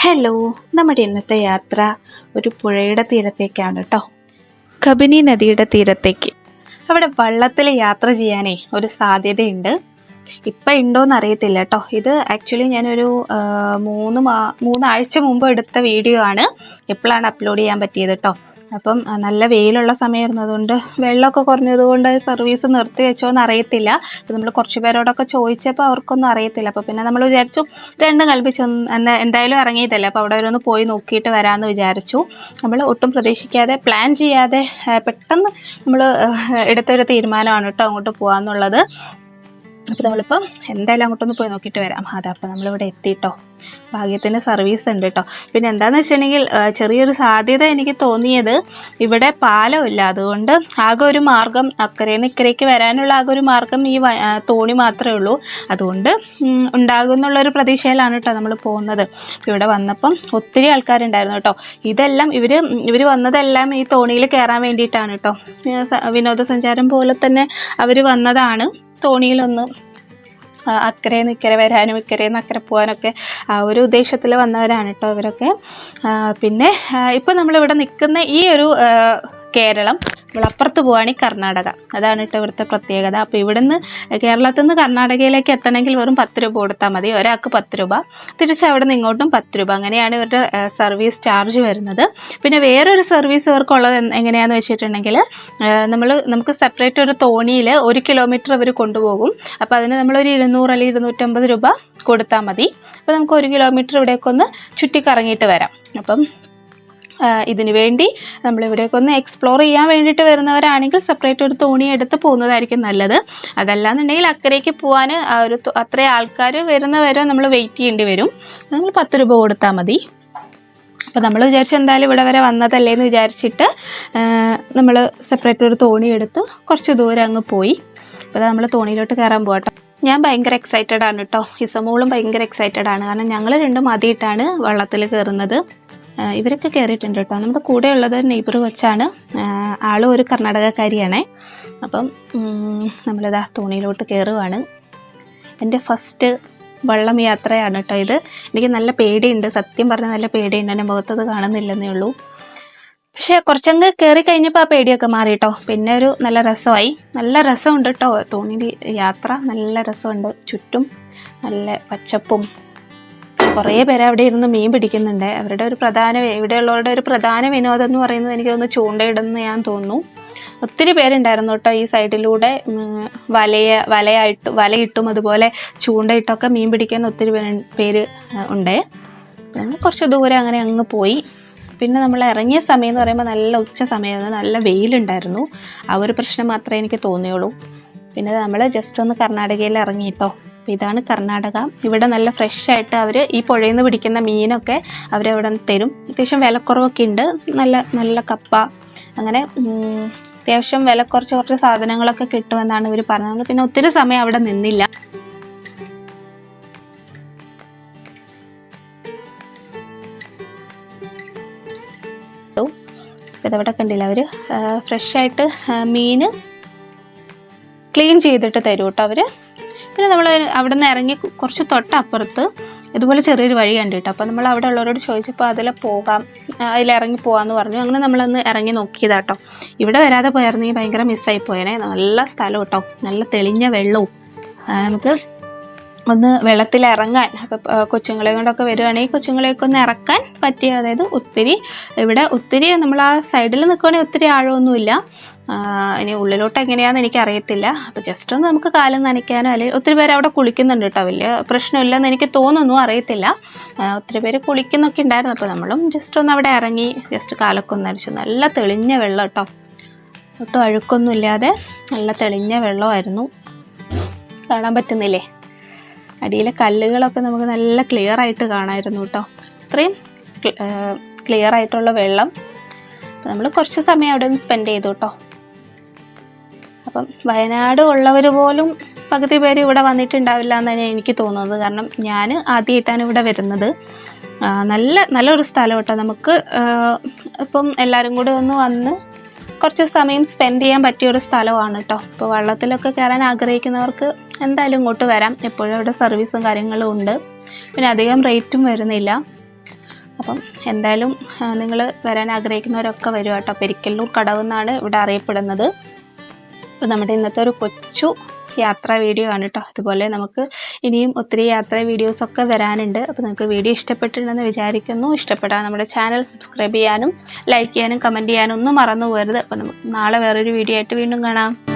Hello, നമ്മുടെ ഇന്നത്തെ യാത്ര ഒരു പുഴയുടെ തീരത്തേക്കാണ് കേട്ടോ. കബിനി നദിയുടെ തീരത്തേക്ക്. അവിടെ വള്ളത്തിൽ യാത്ര ചെയ്യാനേ ഒരു സാധ്യതയുണ്ട്. ഇപ്പം ഉണ്ടോയെന്ന് അറിയത്തില്ല കേട്ടോ. ഇത് ആക്ച്വലി ഞാനൊരു മൂന്നാഴ്ച മുമ്പ് എടുത്ത വീഡിയോ ആണ്. എപ്പോഴാണ് അപ്ലോഡ് ചെയ്യാൻ പറ്റിയത് കേട്ടോ. അപ്പം നല്ല വെയിലുള്ള സമയമായിരുന്നു. അതുകൊണ്ട് വെള്ളമൊക്കെ കുറഞ്ഞതുകൊണ്ട് സർവീസ് നിർത്തി വെച്ചോന്ന് അറിയത്തില്ല. അപ്പം നമ്മൾ കുറച്ച് പേരോടൊക്കെ ചോദിച്ചപ്പോൾ അവർക്കൊന്നും അറിയത്തില്ല. അപ്പോൾ പിന്നെ നമ്മൾ വിചാരിച്ചു രണ്ടും കൽപ്പിച്ചൊന്ന് എന്തായാലും ഇറങ്ങിയതല്ലേ, അപ്പോൾ അവിടെ ഒന്ന് പോയി നോക്കിയിട്ട് വരാമെന്ന് വിചാരിച്ചു. നമ്മൾ ഒട്ടും പ്രതീക്ഷിക്കാതെ പ്ലാൻ ചെയ്യാതെ പെട്ടെന്ന് നമ്മൾ എടുത്തൊരു തീരുമാനമാണ് കേട്ടോ അങ്ങോട്ട് പോകാമെന്നുള്ളത്. അപ്പോൾ നമ്മളിപ്പം എന്തായാലും അങ്ങോട്ടൊന്ന് പോയി നോക്കിയിട്ട് വരാം. അതപ്പോൾ നമ്മളിവിടെ എത്തിയിട്ടോ. ഭാഗ്യത്തിന് സർവീസ് ഉണ്ട് കേട്ടോ. പിന്നെ എന്താണെന്ന് വെച്ചിട്ടുണ്ടെങ്കിൽ ചെറിയൊരു സാധ്യത എനിക്ക് തോന്നിയത് ഇവിടെ പാലമില്ല. അതുകൊണ്ട് ആകെ ഒരു മാർഗം അക്കരയിൽ നിന്ന് ഇക്കരയ്ക്ക് വരാനുള്ള ആകെ ഒരു മാർഗം ഈ തോണി മാത്രമേ ഉള്ളൂ. അതുകൊണ്ട് ഉണ്ടാകുന്നുള്ളൊരു പ്രതീക്ഷയിലാണ് കേട്ടോ നമ്മൾ പോകുന്നത്. ഇവിടെ വന്നപ്പം ഒത്തിരി ആൾക്കാരുണ്ടായിരുന്നു കേട്ടോ. ഇതെല്ലാം ഇവർ വന്നതെല്ലാം ഈ തോണിയിൽ കയറാൻ വേണ്ടിയിട്ടാണ് കേട്ടോ. വിനോദസഞ്ചാരം പോലെ തന്നെ അവർ വന്നതാണ്. തോണിയിലൊന്ന് അക്കരയിൽ നിന്ന് ഇക്കരെ വരാനും ഇക്കരയിൽ നിന്ന് അക്കരെ പോകാനൊക്കെ ആ ഒരു ഉദ്ദേശത്തിൽ വന്നവരാണ് കേട്ടോ ഇവരൊക്കെ. പിന്നെ ഇപ്പം നമ്മളിവിടെ നിൽക്കുന്ന ഈ ഒരു കേരളം, അപ്പുറത്ത് പോവുകയാണെങ്കിൽ കർണാടക. അതാണ് കേട്ടോ ഇവിടുത്തെ പ്രത്യേകത. അപ്പോൾ ഇവിടുന്ന് കേരളത്തിൽ നിന്ന് കർണാടകയിലേക്ക് എത്തണമെങ്കിൽ വെറും 10 രൂപ കൊടുത്താൽ മതി. ഒരാൾക്ക് 10 രൂപ, തിരിച്ച് അവിടെ നിന്ന് ഇങ്ങോട്ടും 10 രൂപ. അങ്ങനെയാണ് ഇവരുടെ സർവീസ് ചാർജ് വരുന്നത്. പിന്നെ വേറൊരു സർവീസ് ഇവർക്കുള്ളത് എങ്ങനെയാണെന്ന് വെച്ചിട്ടുണ്ടെങ്കിൽ നമുക്ക് സെപ്പറേറ്റ് ഒരു തോണിയിൽ 1 കിലോമീറ്റർ അവർ കൊണ്ടുപോകും. അപ്പോൾ അതിന് നമ്മളൊരു 200 അല്ലെങ്കിൽ 250 രൂപ കൊടുത്താൽ മതി. അപ്പോൾ നമുക്ക് 1 കിലോമീറ്റർ ഇവിടേക്ക് ഒന്ന് ചുറ്റിക്കറങ്ങിയിട്ട് വരാം. അപ്പം ഇതിനു വേണ്ടി നമ്മളിവിടേക്ക് ഒന്ന് എക്സ്പ്ലോർ ചെയ്യാൻ വേണ്ടിയിട്ട് വരുന്നവരാണെങ്കിൽ സെപ്പറേറ്റ് ഒരു തോണി എടുത്ത് പോകുന്നതായിരിക്കും നല്ലത്. അതല്ലാന്നുണ്ടെങ്കിൽ അക്കരയ്ക്ക് പോകാൻ അത്രയും ആൾക്കാർ വരുന്നവരെ നമ്മൾ വെയിറ്റ് ചെയ്യേണ്ടി വരും. നമ്മൾ 10 രൂപ കൊടുത്താൽ മതി. അപ്പോൾ നമ്മൾ വിചാരിച്ചു എന്തായാലും ഇവിടെ വരെ വന്നതല്ലേ എന്ന് വിചാരിച്ചിട്ട് നമ്മൾ സെപ്പറേറ്റ് ഒരു തോണി എടുത്ത് കുറച്ച് ദൂരം അങ്ങ് പോയി. അപ്പോൾ നമ്മൾ തോണിയിലോട്ട് കയറാൻ പോകട്ടോ. ഞാൻ ഭയങ്കര എക്സൈറ്റഡ് ആണ് കേട്ടോ. ഇസമോളും ഭയങ്കര എക്സൈറ്റഡ് ആണ്. കാരണം ഞങ്ങൾ രണ്ടും ആദ്യമായിട്ടാണ് വള്ളത്തിൽ കയറുന്നത്. ഇവരൊക്കെ കയറിയിട്ടുണ്ട് കേട്ടോ. നമ്മുടെ കൂടെ ഉള്ളത് നെയ്ബർ കൊച്ചാണ്. ആളും ഒരു കർണാടകക്കാരിയാണേ. അപ്പം നമ്മളിതാ തോണിയിലോട്ട് കയറുവാണ്. എൻ്റെ ഫസ്റ്റ് വള്ളം യാത്രയാണ് കേട്ടോ ഇത്. എനിക്ക് നല്ല പേടിയുണ്ട്, സത്യം പറഞ്ഞാൽ നല്ല പേടിയുണ്ട്. എൻ്റെ മുഖത്തത് കാണുന്നില്ലെന്നേ ഉള്ളൂ. പക്ഷേ കുറച്ചങ്ങ് കയറി കഴിഞ്ഞപ്പോൾ ആ പേടിയൊക്കെ മാറി കേട്ടോ. പിന്നെ ഒരു നല്ല രസമായി. നല്ല രസമുണ്ട് കേട്ടോ തോണിയിൽ യാത്ര. നല്ല രസമുണ്ട്. ചുറ്റും നല്ല പച്ചപ്പും. കുറേ പേര് അവിടെ ഇരുന്ന് മീൻ പിടിക്കുന്നുണ്ട്. അവരുടെ ഒരു ഇവിടെയുള്ളവരുടെ ഒരു പ്രധാന വിനോദം എന്ന് പറയുന്നത് എനിക്ക് തോന്നുന്നു ചൂണ്ടയിടുന്ന ഞാൻ തോന്നുന്നു. ഒത്തിരി പേരുണ്ടായിരുന്നു കേട്ടോ. ഈ സൈഡിലൂടെ വലയിട്ടും അതുപോലെ ചൂണ്ടയിട്ടൊക്കെ മീൻ പിടിക്കാൻ ഒത്തിരി പേര് ഉണ്ട്. പിന്നെ കുറച്ച് ദൂരം അങ്ങനെ അങ്ങ് പോയി. പിന്നെ നമ്മൾ ഇറങ്ങിയ സമയം എന്ന് പറയുമ്പോൾ നല്ല ഉച്ച സമയമായിരുന്നു. നല്ല വെയിലുണ്ടായിരുന്നു. ആ ഒരു പ്രശ്നം മാത്രമേ എനിക്ക് തോന്നിയുള്ളൂ. പിന്നെ നമ്മൾ ജസ്റ്റ് ഒന്ന് കർണാടകയിൽ ഇറങ്ങിയിട്ടോ. അപ്പോൾ ഇതാണ് കർണാടക. ഇവിടെ നല്ല ഫ്രഷ് ആയിട്ട് അവർ ഈ പുഴയിൽ നിന്ന് പിടിക്കുന്ന മീനൊക്കെ അവരവിടെ തരും. അത്യാവശ്യം വിലക്കുറവൊക്കെ ഉണ്ട്. നല്ല നല്ല കപ്പ, അങ്ങനെ അത്യാവശ്യം വില കുറച്ച് സാധനങ്ങളൊക്കെ കിട്ടുമെന്നാണ് ഇവർ പറഞ്ഞത്. പിന്നെ ഒത്തിരി സമയം അവിടെ നിന്നില്ല. ഇതവിടെ കണ്ടില്ല, അവർ ഫ്രഷ് ആയിട്ട് മീൻ ക്ലീൻ ചെയ്തിട്ട് തരും കേട്ടോ അവർ. പിന്നെ നമ്മൾ അവിടെ നിന്ന് ഇറങ്ങി കുറച്ച് തൊട്ടപ്പുറത്ത് ഇതുപോലെ ചെറിയൊരു വഴി കണ്ടിട്ടോ. അപ്പോൾ നമ്മൾ അവിടെ ഉള്ളവരോട് ചോദിച്ചപ്പോൾ അതിലിറങ്ങി പോകാമെന്ന് പറഞ്ഞു. അങ്ങനെ നമ്മളൊന്ന് ഇറങ്ങി നോക്കിയതാട്ടോ. ഇവിടെ വരാതെ പോയിരുന്നെങ്കിൽ ഭയങ്കര മിസ്സായി പോയേനെ. നല്ല സ്ഥലം കേട്ടോ, നല്ല തെളിഞ്ഞ വെള്ളവും. നമുക്ക് ഒന്ന് വെള്ളത്തിൽ ഇറങ്ങാൻ, അപ്പോൾ കൊച്ചുങ്ങളെ കൊണ്ടൊക്കെ വരുവാണെങ്കിൽ കൊച്ചുങ്ങളെയൊക്കെ ഒന്ന് ഇറക്കാൻ പറ്റിയ, അതായത് ഒത്തിരി നമ്മൾ ആ സൈഡിൽ നിൽക്കുകയാണെങ്കിൽ ഒത്തിരി ആഴമൊന്നുമില്ല. ഇനി ഉള്ളിലോട്ട് എങ്ങനെയാണെന്ന് എനിക്കറിയത്തില്ല. അപ്പോൾ ജസ്റ്റ് ഒന്ന് നമുക്ക് കാലം നനയ്ക്കാനോ, അല്ലെങ്കിൽ ഒത്തിരി പേര് അവിടെ കുളിക്കുന്നുണ്ട് കേട്ടോ. വലിയ പ്രശ്നമില്ലെന്ന് എനിക്ക് തോന്നുന്നു, അറിയത്തില്ല. ഒത്തിരി പേര് കുളിക്കുന്നൊക്കെ ഉണ്ടായിരുന്നു. അപ്പോൾ നമ്മളും ജസ്റ്റ് ഒന്ന് അവിടെ ഇറങ്ങി ജസ്റ്റ് കാലൊക്കെ ഒന്ന് നനച്ചു. നല്ല തെളിഞ്ഞ വെള്ളം കേട്ടോ, ഒട്ടും അഴുക്കൊന്നും ഇല്ലാതെ നല്ല തെളിഞ്ഞ വെള്ളമായിരുന്നു. കാണാൻ പറ്റുന്നില്ലേ? അടിയിലെ കല്ലുകളൊക്കെ നമുക്ക് നല്ല ക്ലിയർ ആയിട്ട് കാണാമായിരുന്നു കേട്ടോ. അത്രയും ക്ലിയർ ആയിട്ടുള്ള വെള്ളം. അപ്പം നമ്മൾ കുറച്ച് സമയം അവിടെ നിന്ന് സ്പെൻഡ് ചെയ്തു കേട്ടോ. അപ്പം വയനാട് ഉള്ളവർ പോലും പകുതി പേര് ഇവിടെ വന്നിട്ടുണ്ടാവില്ല എന്നാണ് എനിക്ക് തോന്നുന്നത്. കാരണം ഞാൻ ആദ്യമായിട്ടാണ് ഇവിടെ വരുന്നത്. നല്ലൊരു സ്ഥലം കേട്ടോ. നമുക്ക് ഇപ്പം എല്ലാവരും കൂടെ ഒന്ന് വന്ന് കുറച്ച് സമയം സ്പെൻഡ് ചെയ്യാൻ പറ്റിയൊരു സ്ഥലമാണ് കേട്ടോ. ഇപ്പോൾ വള്ളത്തിലൊക്കെ കയറാൻ ആഗ്രഹിക്കുന്നവർക്ക് എന്തായാലും ഇങ്ങോട്ട് വരാം. എപ്പോഴും അവിടെ സർവീസും കാര്യങ്ങളും ഉണ്ട്. പിന്നെ അധികം റേറ്റും വരുന്നില്ല. അപ്പം എന്തായാലും നിങ്ങൾ വരാൻ ആഗ്രഹിക്കുന്നവരൊക്കെ വരും കേട്ടോ. പെരിക്കല്ലൂർ കടവ് എന്നാണ് ഇവിടെ അറിയപ്പെടുന്നത്. അപ്പോൾ നമ്മുടെ ഇന്നത്തെ ഒരു കൊച്ചു യാത്രാ വീഡിയോ ആണ് കേട്ടോ. അതുപോലെ നമുക്ക് ഇനിയും ഒത്തിരി യാത്രാ വീഡിയോസൊക്കെ വരാനുണ്ട്. അപ്പോൾ നിങ്ങൾക്ക് വീഡിയോ ഇഷ്ടപ്പെട്ടിട്ടുണ്ടെന്ന് വിചാരിക്കുന്നു. ഇഷ്ടപ്പെട്ടാൽ നമ്മുടെ ചാനൽ സബ്സ്ക്രൈബ് ചെയ്യാനും ലൈക്ക് ചെയ്യാനും കമൻറ്റ് ചെയ്യാനും ഒന്നും മറന്നു പോകരുത്. അപ്പോൾ നമുക്ക് നാളെ വേറൊരു വീഡിയോ ആയിട്ട് വീണ്ടും കാണാം.